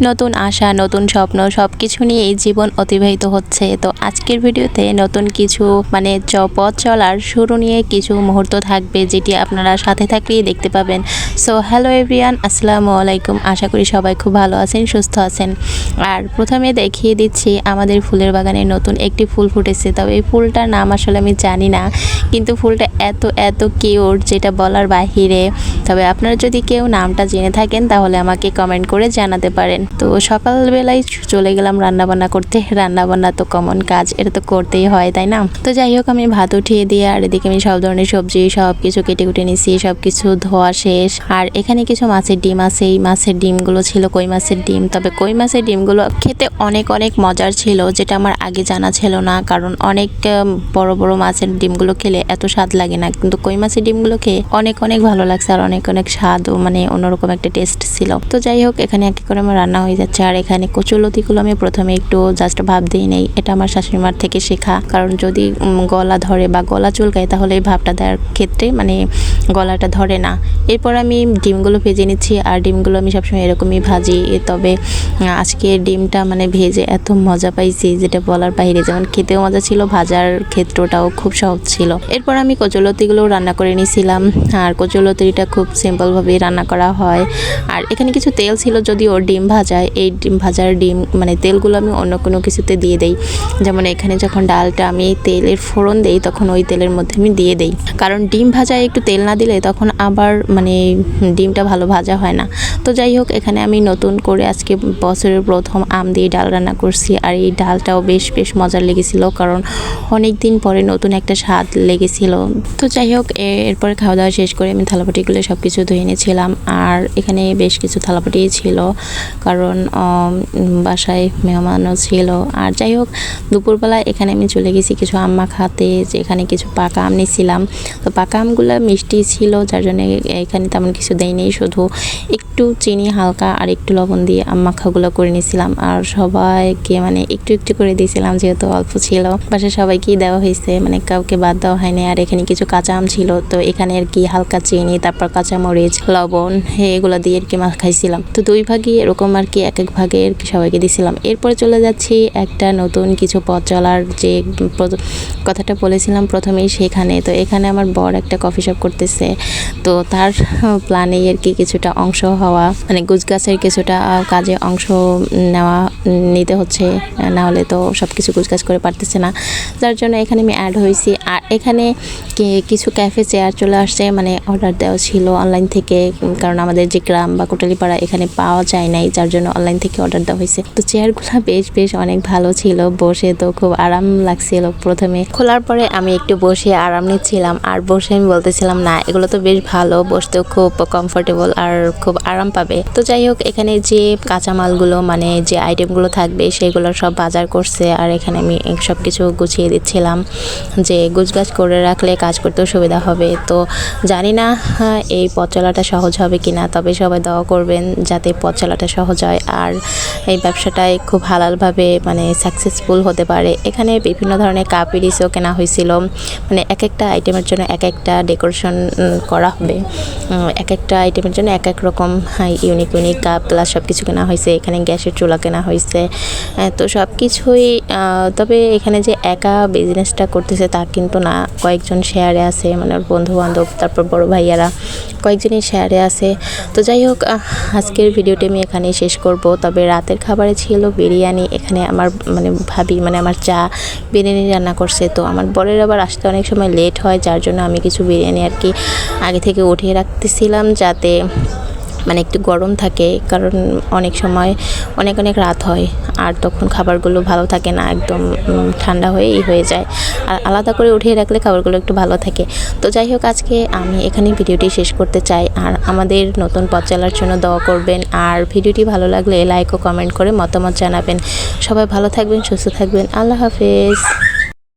নতুন আশা, নতুন স্বপ্ন সবকিছু নিয়ে এই জীবন অতিবাহিত হচ্ছে। তো আজকের ভিডিওতে নতুন কিছু পথ চলার শুরু নিয়ে কিছু মুহূর্ত থাকবে, যেটি আপনারা সাথে থাকলেই দেখতে পাবেন। সো হ্যালো এভরিওয়ান, আসসালামু আলাইকুম। আশা করি সবাই খুব ভালো আছেন, সুস্থ আছেন। আর প্রথমে দেখিয়ে দিচ্ছি আমাদের ফুলের বাগানে নতুন একটি ফুল ফুটেছে। তবে এই ফুলটার নাম আসলে আমি জানি না, কিন্তু ফুলটা এত এত কিউট যেটা বলার বাহিরে। তবে আপনারা যদি কেউ নামটা জেনে থাকেন তাহলে আমাকে কমেন্ট করে জানাতে পারেন। তো সকালবেলায় চলে গেলাম রান্নাবান্না করতে। রান্নাবান্না তো কমন কাজ, এটা তো করতেই হয়, তাই না? তো যাই হোক, আমি ভাত উঠিয়ে দিয়ে আর এদিকে আমি সব ধরনের সবজি সব কিছু কেটে কুটে নিছি, সব কিছু ধোয়া শেষ। আর এখানে কিছু মাছের ডিম আছে, এই মাছের ডিমগুলো ছিল কই মাছের ডিম। তবে কই মাছের ডিমগুলো খেতে অনেক অনেক মজার ছিল, যেটা আমার আগে জানা ছিল না। কারণ অনেক বড় বড় মাছের ডিমগুলো খেলে এত স্বাদ লাগে না, কিন্তু কই মাছের ডিমগুলো খেয়ে অনেক অনেক ভালো লাগছে। আর অনেক অনেক স্বাদও অন্যরকম একটা টেস্ট ছিল। তো যাই হোক, এখানে এক করে আমার রান্না হয়ে যাচ্ছে। আর এখানে কচুলতিগুলো আমি প্রথমে একটু জাস্ট ভাপ দিয়ে নেই। এটা আমার শাশুড়িমার থেকে শেখা। কারণ যদি গলা ধরে বা গলা চুলকায় তাহলে এই ভাপটা দেওয়ার ক্ষেত্রে গলাটা ধরে না। এরপর আমি ডিমগুলো ভেজে নিচ্ছি। আর ডিমগুলো আমি সবসময় এরকমই ভাজি। তবে আজকে ডিমটা ভেজে এত মজা পাইছি যেটা বলার বাইরে। যেমন খেতেও মজা ছিল, ভাজার ক্ষেত্রটাও খুব সহজ ছিল। এরপর আমি কচুলতিগুলো রান্না করে নিয়েছিলাম। আর কচুলতিটা খুব সিম্পলভাবেই রান্না করা হয়। আর এখানে কিছু তেল ছিল, যদিও ডিম ভাজায় এই ডিম ভাজার তেলগুলো আমি অন্য কোনো কিছুতে দিয়ে দেই। যেমন এখানে যখন ডালটা আমি তেলের ফোড়ন দেই তখন ওই তেলের মধ্যে আমি দিয়ে দেই। কারণ ডিম ভাজায় একটু তেল না দিলে তখন আবার ডিমটা ভালো ভাজা হয় না। তো যাই হোক, এখানে আমি নতুন করে আজকে বছরের প্রথম আম দিয়ে ডাল রান্না করছি। আর এই ডালটাও বেশ বেশ মজার লেগেছিল, কারণ অনেক দিন পরে নতুন একটা স্বাদ লেগেছিল। তো যাই হোক, এরপরে খাওয়া দাওয়া শেষ করে আমি থালাবাটিগুলো সব কিছু ধুয়ে নিয়েছিলাম। আর এখানে বেশ কিছু থালাবাটি ছিল, কারণ বাসায় মেহমানও ছিল। আর যাই হোক, দুপুরবেলা এখানে আমি চলে গেছি কিছু আম মাখাতে, যে এখানে কিছু পাকা আম নিয়েছিলাম। তো পাকা আমগুলো মিষ্টি ছিল, যার জন্য এখানে তেমন কিছু দেয়নি, শুধু একটু চিনি হালকা আর একটু লবণ দিয়ে আম মাখাগুলো করে নিয়েছিলাম। আর সবাইকে একটু একটু করে দিয়েছিলাম, যেহেতু অল্প ছিল। বাসায় সবাইকেই দেওয়া হয়েছে, কাউকে বাদ দেওয়া হয়নি। আর এখানে কিছু কাঁচা আম ছিল, তো এখানে আর কি হালকা চিনি, তারপর কাঁচা মরিচ, লবণ এগুলো দিয়ে আর কি মাখাইছিলাম। তো দুই ভাগে এরকম আর কি এক এক ভাগে আর কি সবাইকে দিয়েছিলাম। এরপরে চলে যাচ্ছি একটা নতুন কিছু পথ চলার, যে কথাটা বলেছিলাম প্রথমেই সেখানে। তো এখানে আমার বর একটা কফি শপ করতেছে। তো তার প্ল্যানেই আর কি কিছুটা অংশ হওয়া, গুছগাছের কিছুটা কাজে অংশ নিতে হচ্ছে, না হলে তো সব কিছু গুছগাছ করে পারতেছে না। যার জন্য এখানে আমি অ্যাড হয়েছি। আর এখানে কিছু ক্যাফে চেয়ার চলে আসছে, অর্ডার দেওয়া ছিল অনলাইন থেকে। কারণ আমাদের যে গ্রাম বা কোটালীপাড়া এখানে পাওয়া যায় নাই, যার জন্য অনলাইন থেকে অর্ডার দেওয়া হয়েছে। তো চেয়ারগুলো বেশ বেশ অনেক ভালো ছিল, বসে তো খুব আরাম লাগছিল। প্রথমে খোলার পরে আমি একটু বসে আরাম নিচ্ছিলাম, আর বসে আমি বলতেছিলাম না এগুলো তো বেশ ভালো, বসতেও খুব কমফোর্টেবল আর খুব আরাম পাবে। তো যাই হোক, এখানে যে কাঁচামালগুলো যে আইটেমগুলো থাকবে সেগুলো সব বাজার করছে। আর এখানে আমি সব কিছু গুছিয়ে দিচ্ছিলাম, যে গুছগাছ করে রাখলে কাজ করতেও সুবিধা হবে। তো জানি না এই পথ চলাটা সহজ হবে কিনা, তবে সবাই দোয়া করবেন যাতে পথ চলাটা সহজ হয় আর এই ব্যবসাটায় খুব হালালভাবে সাকসেসফুল হতে পারে। এখানে বিভিন্ন ধরনের কাপ পিরিসও কেনা হয়েছিল, এক একটা আইটেমের জন্য এক একটা ডেকোরেশন করা হবে, এক একটা আইটেমের জন্য এক এক রকম ইউনিক ইউনিক কাপ গ্লাস সব কিছু কেনা হয়েছে। এখানে গ্যাসের চুলা কেনা হয়েছে। তো সব কিছুই, তবে এখানে যে একা বিজনেসটা করতেছে তা কিন্তু না, কয়েকজন শেয়ারে আছে, ওর বন্ধু বান্ধব, তারপর বড় ভাইয়ারা কয়েকজনই শেয়ারে আছে। তো যাই হোক, আজকের ভিডিওটি আমি এখানেই শেষ করব। তবে রাতের খাবারে ছিল বিরিয়ানি। এখানে আমার ভাবি আমার চা বিরিয়ানি রান্না করছে। তো আমার বরের আবার আসতে অনেক সময় লেট হয়, যার জন্য আমি কিছু বিরিয়ানি আর কি আগে থেকে উঠিয়ে রাখতেছিলাম, যাতে একটু গরম থাকে। কারণ অনেক সময় অনেক অনেক রাত হয়, আর তখন খাবারগুলো ভালো থাকে না, একদম ঠান্ডা হয়ে যায়। আর আলাদা করে উঠিয়ে রাখলে খাবারগুলো একটু ভালো থাকে। তো যাই হোক, আজকে আমি এখানে ভিডিওটি শেষ করতে চাই। আর আমাদের নতুন পথ চলার জন্য দোয়া করবেন। আর ভিডিওটি ভালো লাগলে লাইক ও কমেন্ট করে মতামত জানাবেন। সবাই ভালো থাকবেন, সুস্থ থাকবেন। আল্লাহ হাফেজ।